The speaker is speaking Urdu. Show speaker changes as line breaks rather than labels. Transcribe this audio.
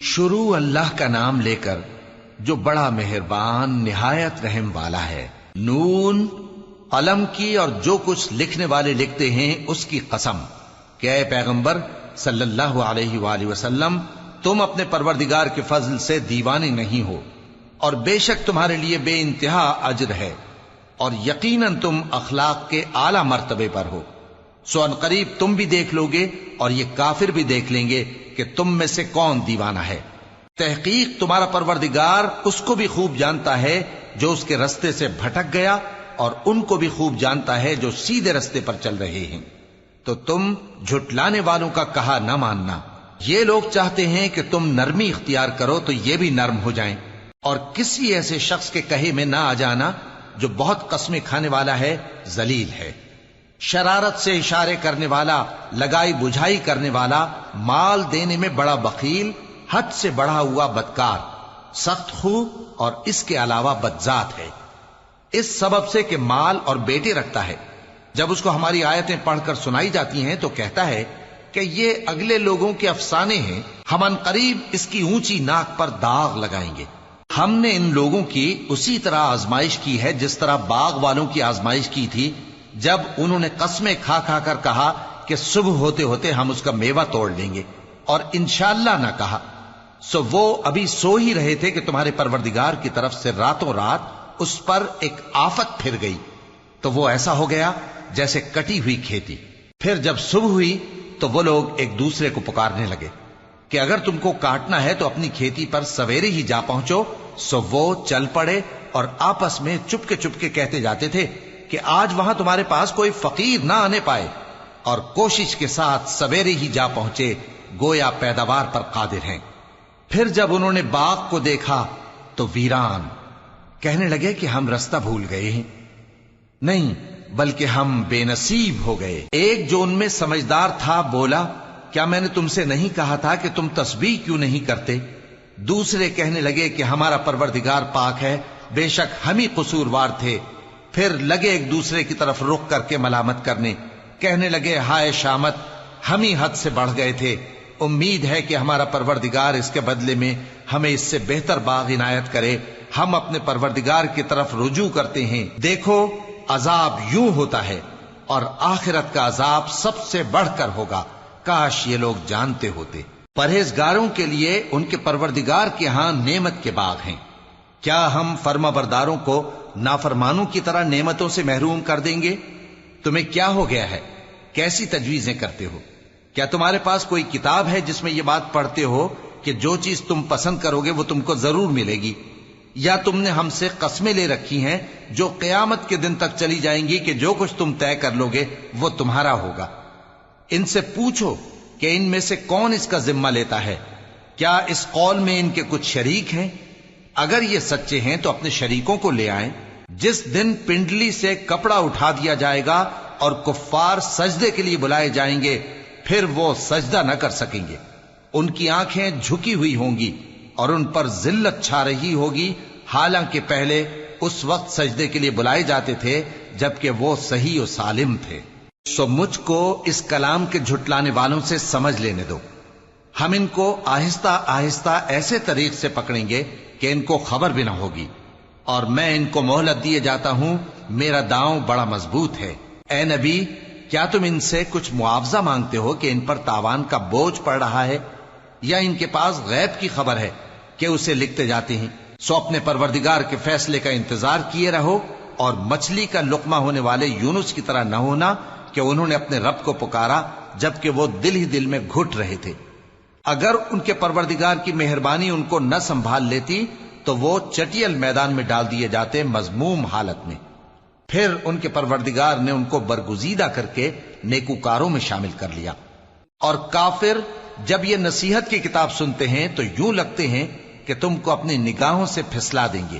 شروع اللہ کا نام لے کر جو بڑا مہربان نہایت رحم والا ہے۔ نون، قلم کی اور جو کچھ لکھنے والے لکھتے ہیں اس کی قسم کہ اے پیغمبر صلی اللہ علیہ وآلہ وسلم، تم اپنے پروردگار کے فضل سے دیوانے نہیں ہو، اور بے شک تمہارے لیے بے انتہا اجر ہے، اور یقیناً تم اخلاق کے اعلی مرتبے پر ہو۔ سو ان قریب تم بھی دیکھ لو گے اور یہ کافر بھی دیکھ لیں گے کہ تم میں سے کون دیوانہ ہے۔ تحقیق تمہارا پروردگار اس کو بھی خوب جانتا ہے جو اس کے رستے سے بھٹک گیا، اور ان کو بھی خوب جانتا ہے جو سیدھے رستے پر چل رہے ہیں۔ تو تم جھٹلانے والوں کا کہا نہ ماننا۔ یہ لوگ چاہتے ہیں کہ تم نرمی اختیار کرو تو یہ بھی نرم ہو جائیں، اور کسی ایسے شخص کے کہے میں نہ آ جانا جو بہت قسمیں کھانے والا ہے، ذلیل ہے، شرارت سے اشارے کرنے والا، لگائی بجھائی کرنے والا، مال دینے میں بڑا بخیل، حد سے بڑھا ہوا بدکار، سخت خو اور اس کے علاوہ بدذات ہے، اس سبب سے کہ مال اور بیٹے رکھتا ہے۔ جب اس کو ہماری آیتیں پڑھ کر سنائی جاتی ہیں تو کہتا ہے کہ یہ اگلے لوگوں کے افسانے ہیں، ہم ان قریب اس کی اونچی ناک پر داغ لگائیں گے۔ ہم نے ان لوگوں کی اسی طرح آزمائش کی ہے جس طرح باغ والوں کی آزمائش کی تھی، جب انہوں نے قسمیں کھا کھا کر کہا کہ صبح ہوتے ہوتے ہم اس کا میوہ توڑ لیں گے، اور انشاءاللہ نہ کہا۔ سو وہ ابھی سو ہی رہے تھے کہ تمہارے پروردگار کی طرف سے راتوں رات اس پر ایک آفت پھر گئی، تو وہ ایسا ہو گیا جیسے کٹی ہوئی کھیتی۔ پھر جب صبح ہوئی تو وہ لوگ ایک دوسرے کو پکارنے لگے کہ اگر تم کو کاٹنا ہے تو اپنی کھیتی پر سویرے ہی جا پہنچو۔ سو وہ چل پڑے اور آپس میں چپ کے کہتے جاتے تھے کہ آج وہاں تمہارے پاس کوئی فقیر نہ آنے پائے، اور کوشش کے ساتھ سویرے ہی جا پہنچے، گویا پیداوار پر قادر ہیں۔ پھر جب انہوں نے باغ کو دیکھا تو ویران، کہنے لگے کہ ہم رستہ بھول گئے ہیں، نہیں بلکہ ہم بے نصیب ہو گئے۔ ایک جو ان میں سمجھدار تھا بولا، کیا میں نے تم سے نہیں کہا تھا کہ تم تسبیح کیوں نہیں کرتے؟ دوسرے کہنے لگے کہ ہمارا پروردگار پاک ہے، بے شک ہم ہی قصوروار تھے۔ پھر لگے ایک دوسرے کی طرف رخ کر کے ملامت کرنے، کہنے لگے ہائے شامت، ہم ہی حد سے بڑھ گئے تھے، امید ہے کہ ہمارا پروردگار اس کے بدلے میں ہمیں اس سے بہتر باغ عنایت کرے۔ ہم اپنے پروردگار کی طرف رجوع کرتے ہیں، دیکھو عذاب یوں ہوتا ہے، اور آخرت کا عذاب سب سے بڑھ کر ہوگا، کاش یہ لوگ جانتے ہوتے۔ پرہیزگاروں کے لیے ان کے پروردگار کے ہاں نعمت کے باغ ہیں۔ کیا ہم فرما برداروں کو نافرمانوں کی طرح نعمتوں سے محروم کر دیں گے؟ تمہیں کیا ہو گیا ہے؟ کیسی تجویزیں کرتے ہو؟ کیا تمہارے پاس کوئی کتاب ہے جس میں یہ بات پڑھتے ہو کہ جو چیز تم پسند کرو گے وہ تم کو ضرور ملے گی؟ یا تم نے ہم سے قسمیں لے رکھی ہیں جو قیامت کے دن تک چلی جائیں گی کہ جو کچھ تم طے کر لو گے وہ تمہارا ہوگا؟ ان سے پوچھو کہ ان میں سے کون اس کا ذمہ لیتا ہے؟ کیا اس قول میں ان کے کچھ شریک ہیں؟ اگر یہ سچے ہیں تو اپنے شریکوں کو لے آئیں۔ جس دن پنڈلی سے کپڑا اٹھا دیا جائے گا اور کفار سجدے کے لیے بلائے جائیں گے، پھر وہ سجدہ نہ کر سکیں گے، ان کی آنکھیں جھکی ہوئی ہوں گی اور ان پر ذلت چھا رہی ہوگی، حالانکہ پہلے اس وقت سجدے کے لیے بلائے جاتے تھے جبکہ وہ صحیح و سالم تھے۔ سو مجھ کو اس کلام کے جھٹلانے والوں سے سمجھ لینے دو، ہم ان کو آہستہ آہستہ ایسے طریق سے پکڑیں گے کہ ان کو خبر بھی نہ ہوگی، اور میں ان کو مہلت دیے جاتا ہوں، میرا داؤں بڑا مضبوط ہے۔ اے نبی، کیا تم ان سے کچھ معاوضہ مانگتے ہو کہ ان پر تاوان کا بوجھ پڑ رہا ہے، یا ان کے پاس غیب کی خبر ہے کہ اسے لکھتے جاتے ہیں؟ سو اپنے پروردگار کے فیصلے کا انتظار کیے رہو، اور مچھلی کا لقمہ ہونے والے یونس کی طرح نہ ہونا کہ انہوں نے اپنے رب کو پکارا جبکہ وہ دل ہی دل میں گھٹ رہے تھے۔ اگر ان کے پروردگار کی مہربانی ان کو نہ سنبھال لیتی تو وہ چٹیل میدان میں ڈال دیے جاتے مذموم حالت میں۔ پھر ان کے پروردگار نے ان کو برگزیدہ کر کے نیکوکاروں میں شامل کر لیا۔ اور کافر جب یہ نصیحت کی کتاب سنتے ہیں تو یوں لگتے ہیں کہ تم کو اپنی نگاہوں سے پھسلا دیں گے،